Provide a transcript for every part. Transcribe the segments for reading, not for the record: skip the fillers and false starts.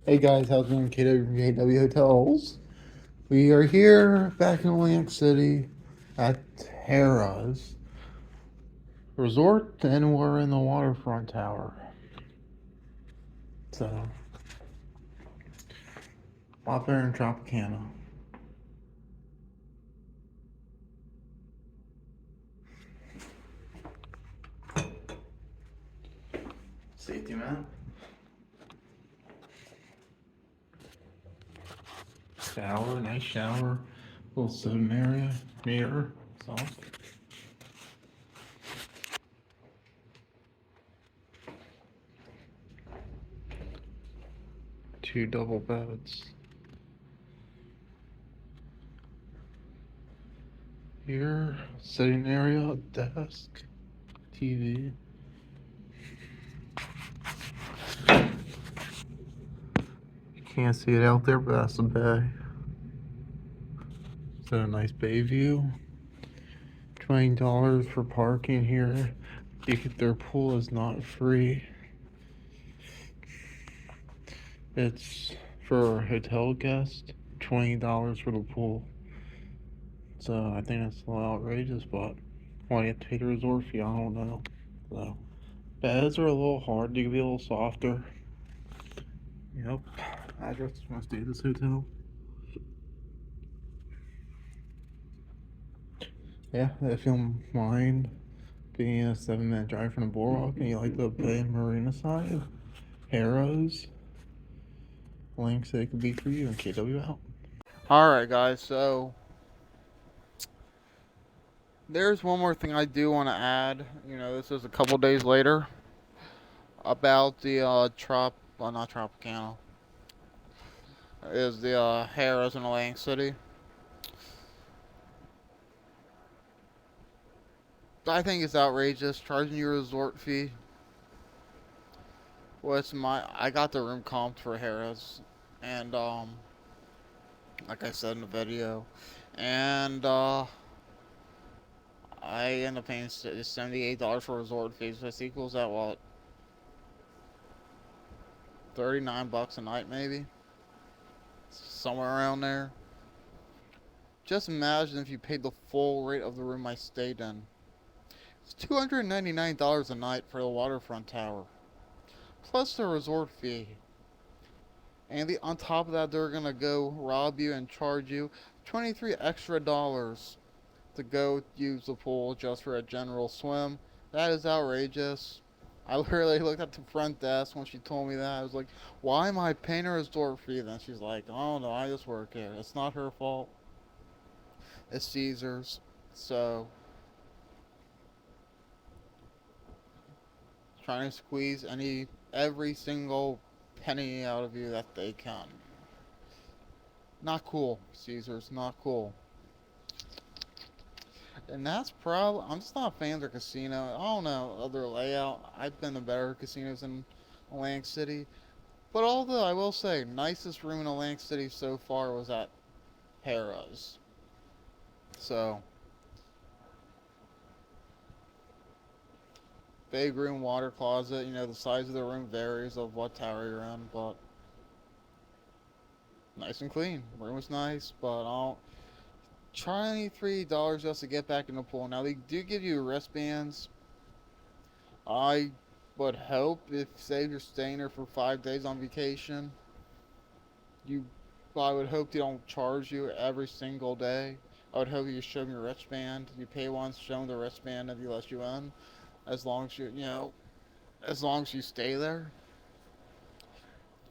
Hey guys, how's it going? KW Hotels. We are here back in Atlantic City at Harrah's Resort, and we're in the waterfront tower. So, a lot better than Tropicana. Safety map. Shower, nice shower. Little sitting area, mirror. So, two double beds. Here, sitting area, desk, TV. You can't see it out there, but that's the bay. So a nice bay view. $20 for parking here. Their pool is not free. It's for a hotel guest. $20 for the pool. So I think that's a little outrageous, but why you have to pay the resort fee? I don't know. So beds are a little hard. You can be a little softer. Yep. Address is gonna stay at this hotel. Yeah, if you don't mind being a 7-minute drive from the boardwalk and you like the Bay Marina side, Harrah's, links that it could be for you and KW out. Alright, guys, so there's one more thing I do want to add. This is a couple days later about the not Tropicana, is the Harrah's in Atlantic City. I think it's outrageous charging you a resort fee. Well, I got the room comped for Harrah's, and like I said in the video, and I end up paying $78 for resort fees. This equals at what, $39 a night maybe, somewhere around there. Just imagine if you paid the full rate of the room I stayed in. It's $299 a night for the waterfront tower, plus the resort fee. And on top of that, they're gonna go rob you and charge you 23 extra dollars to go use the pool just for a general swim. That is outrageous. I literally looked at the front desk when she told me that. I was like, why am I paying her a resort fee? Then she's like, oh no, I just work here. It's not her fault. It's Caesar's. So, trying to squeeze every single penny out of you that they can. Not cool, Caesar's. Not cool. And that's probably, I'm just not a fan of their casino. I don't know other layout. I've been to better casinos in Atlantic City. But although I will say, nicest room in Atlantic City so far was at Harrah's. So, big room, water closet. The size of the room varies of what tower you're in, but nice and clean. Room was nice, but I'll $23 just to get back in the pool. Now they do give you wristbands. I would hope, if say you're staying there for 5 days on vacation, you I would hope they don't charge you every single day. I would hope you show them your wristband. You pay once, show them the wristband, and they let you in. As long as as long as you stay there.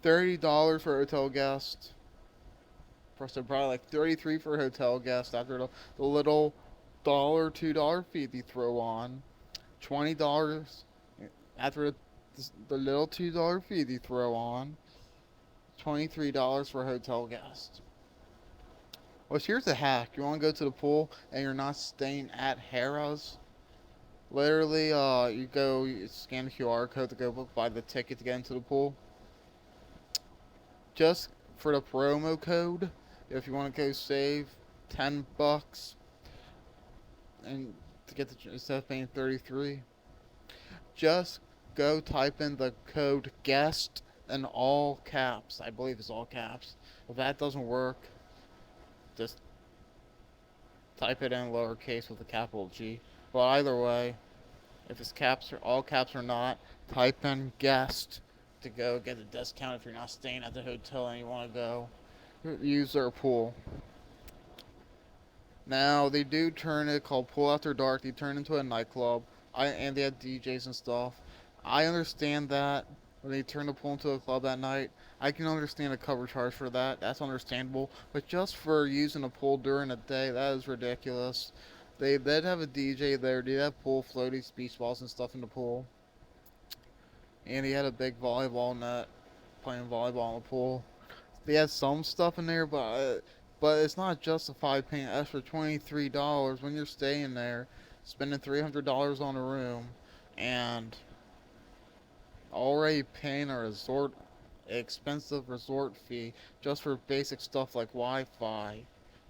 $30 for a hotel guest. So probably like 33 for a hotel guest after the little $2 fee they throw on. $20 after the little $2 fee they throw on. $23 for a hotel guest. Well, here's a hack. You want to go to the pool and you're not staying at Harrah's. Literally, you scan the QR code to go buy the ticket to get into the pool. Just for the promo code, if you want to go save $10 and to get instead of paying 33, just go type in the code guest in all caps. I believe it's all caps. If that doesn't work, just type it in lowercase with a capital G. But either way, if it's caps or all caps or not, type in guest to go get a discount if you're not staying at the hotel and you want to go use their pool. Now they do turn it called Pool After Dark. They turn into a nightclub. And they have DJs and stuff. I understand that when they turn the pool into a club at night. I can understand a cover charge for that. That's understandable. But just for using a pool during the day, that is ridiculous. They did have a DJ there. They have pool floaties, beach balls, and stuff in the pool. And he had a big volleyball net playing volleyball in the pool. They had some stuff in there, but it's not justified paying extra $23 when you're staying there, spending $300 on a room, and already paying a expensive resort fee just for basic stuff like Wi-Fi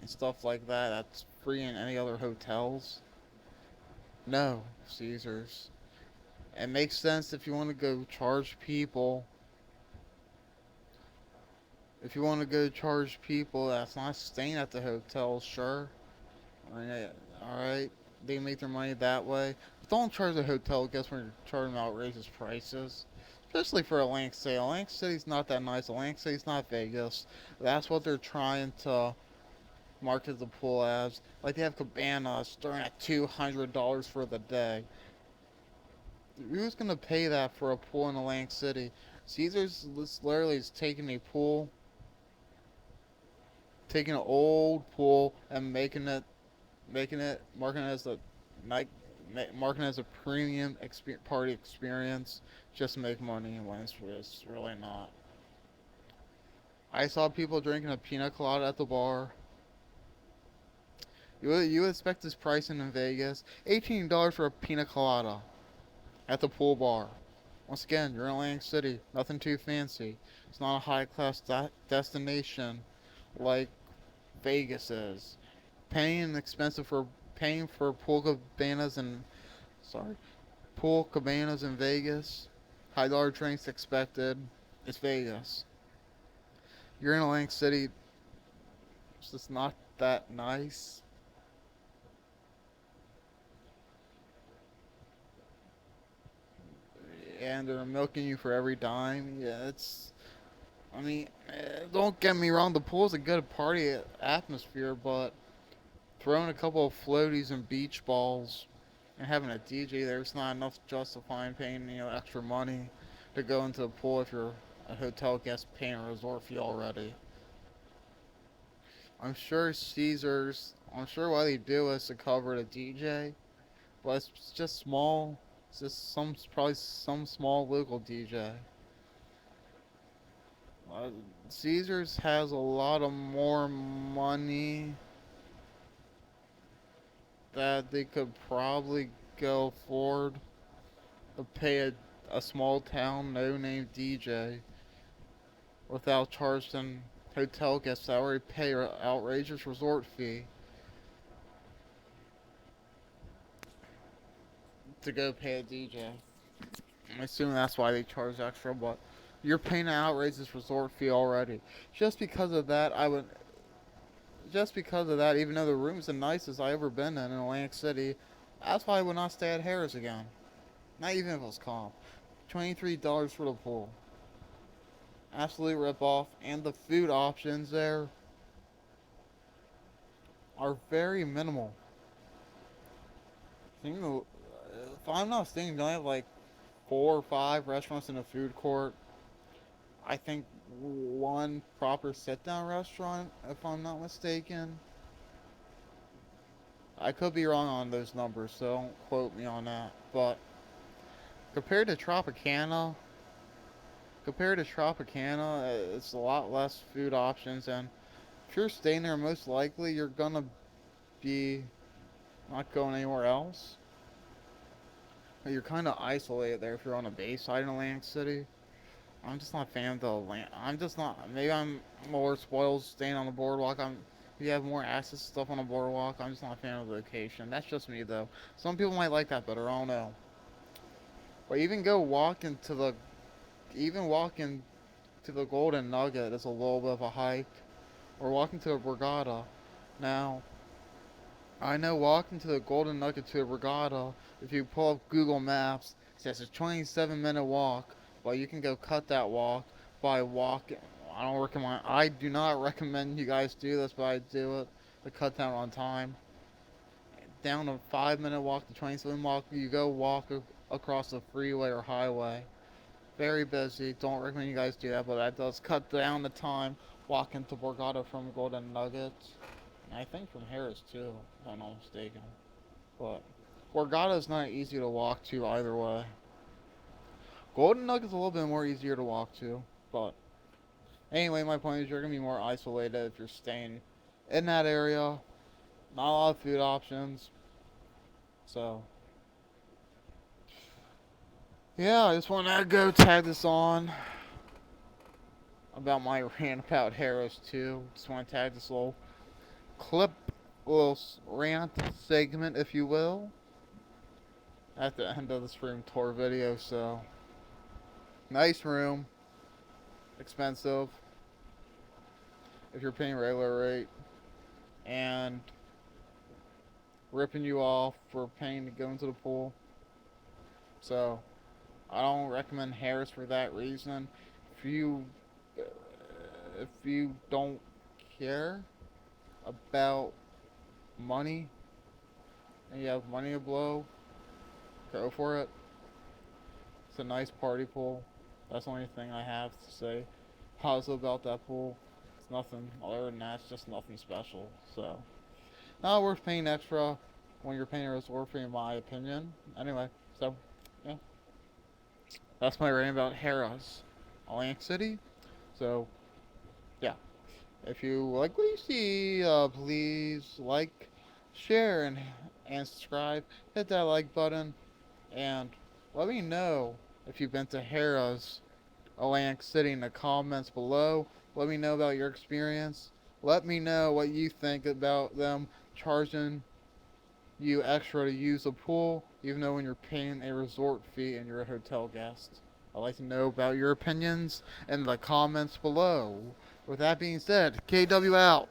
and stuff like that. That's free in any other hotels. No, Caesars. It makes sense if you want to go charge people. If you want to go charge people that's not staying at the hotel, sure. I mean, alright, they make their money that way. But don't charge the hotel guests when you're charging outrageous prices. Especially for Atlantic City. Atlantic City's not that nice. Atlantic City's not Vegas. That's what they're trying to market the pool as. Like they have cabanas starting at $200 for the day. Who's gonna pay that for a pool in Atlantic City? Caesars literally is taking a pool, taking an old pool and marketing it as a night, marketing it as a premium party experience just to make money when it's really not. I saw people drinking a pina colada at the bar. You would expect this pricing in Vegas, $18 for a pina colada at the pool bar. Once again, you're in Atlantic City, nothing too fancy. It's not a high class destination like Vegas is. Paying for pool cabanas in Vegas. High dollar drinks expected. It's Vegas. You're in Atlantic City. It's just not that nice. And they're milking you for every dime. Yeah, it's. I mean, don't get me wrong. The pool's a good party atmosphere, but throwing a couple of floaties and beach balls and having a DJ there's not enough justifying paying extra money to go into the pool if you're a hotel guest paying a resort fee already. I'm sure Caesars. I'm sure why they do is to cover the DJ, but it's just small. It's just probably some small local DJ. Uh, Caesars has a lot of more money that they could probably go afford to pay a small town no name DJ without charging hotel guests that already pay an outrageous resort fee to go pay a DJ. I'm assuming that's why they charge extra, but you're paying an outrageous resort fee already. Just because of that, even though the room's the nicest I ever been in Atlantic City, that's why I would not stay at Harrah's again. Not even if it was comp. $23 for the pool. Absolute rip off, and the food options there are very minimal. If I'm not mistaken, they have like 4 or 5 restaurants in the food court. I think one proper sit-down restaurant, if I'm not mistaken. I could be wrong on those numbers, so don't quote me on that. But compared to Tropicana, it's a lot less food options, and if you're staying there, most likely you're gonna be not going anywhere else. You're kind of isolated there if you're on a bay side in Atlantic City. I'm just not a fan of the land. I'm just not. Maybe I'm more spoiled staying on the boardwalk. If you have more access to stuff on the boardwalk, I'm just not a fan of the location. That's just me though. Some people might like that better. I don't know. But even walking to the Golden Nugget is a little bit of a hike. Or walking to the Borgata. Now, I know walking to the Golden Nugget to the Regatta, if you pull up Google Maps, it says a 27-minute walk, but you can go cut that walk by walking. I do not recommend you guys do this, but I do it to cut down on time. Down a 5-minute walk to 27 walk, you go walk across the freeway or highway. Very busy. Don't recommend you guys do that, but that does cut down the time walking to Borgata from Golden Nuggets. And I think from Harris too, if I'm not mistaken. But Borgata is not easy to walk to either way. Golden Nugget's a little bit more easier to walk to, but anyway, my point is you're gonna be more isolated if you're staying in that area. Not a lot of food options. So yeah, I just want to go tag this on about my rant about Harris too. Just want to tag this little clip, little rant segment, if you will, at the end of this room tour video. So, nice room, expensive if you're paying regular rate, and ripping you off for paying to go into the pool. So, I don't recommend Harris for that reason. If you don't care about money and you have money to blow, go for it. It's a nice party pool. That's the only thing I have to say positive about that pool. It's nothing other than that. It's just nothing special. So, not worth paying extra when you're paying a resort fee, in my opinion. Anyway, so yeah, that's my rant about Harrah's, Atlantic City. So yeah, if you like what you see, please like, share, and subscribe. Hit that like button, and let me know if you've been to Harrah's, Atlantic City, in the comments below. Let me know about your experience. Let me know what you think about them charging you extra to use the pool, even though when you're paying a resort fee and you're a hotel guest. I'd like to know about your opinions in the comments below. With that being said, KW out.